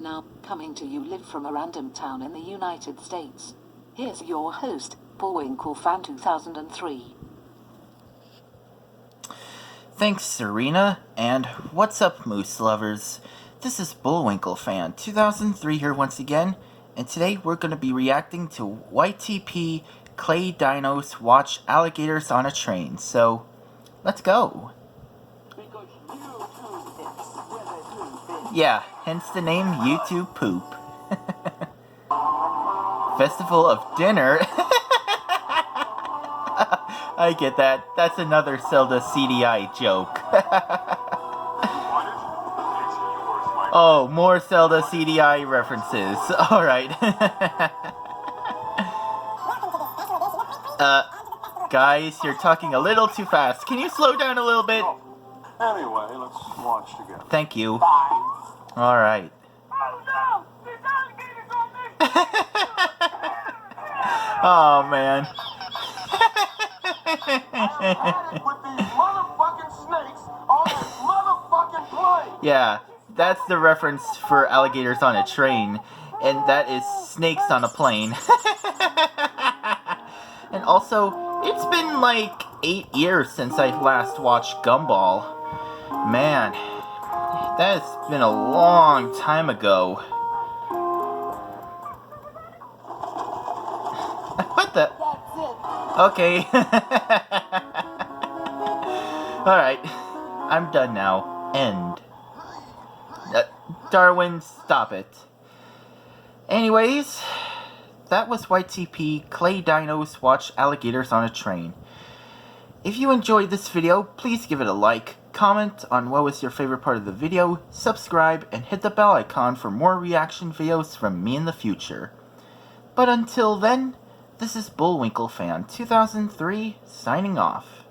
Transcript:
now, coming to you live from a random town in the United States. Here's your host, Bullwinkle Fan 2003. Thanks, Serena, and what's up, Moose lovers? This is Bullwinkle Fan 2003 here once again, and today we're going to be reacting to YTP Clay Dinos Watch Alligators on a Train, so let's go. Yeah, hence the name YouTube Poop. Festival of Dinner? I get that. That's another Zelda CDI joke. Oh, more Zelda CDI references. Alright. Guys, you're talking a little too fast. Can you slow down a little bit? Anyway, let's watch together. Thank you. Alright. Oh no! There's alligators on this! Oh, man. With these motherfucking snakes on this motherfucking plane! Yeah, that's the reference for alligators on a train, and that is snakes on a plane. And also, it's been like 8 years since I last watched Gumball. Man, that has been a long time ago. What the? Okay. Alright, I'm done now. End. Darwin, stop it. Anyways, that was YTP Clay Dinos Watch Alligators on a Train. If you enjoyed this video, please give it a like, comment on what was your favorite part of the video, subscribe, and hit the bell icon for more reaction videos from me in the future. But until then, this is Bullwinkle Fan 2003 signing off.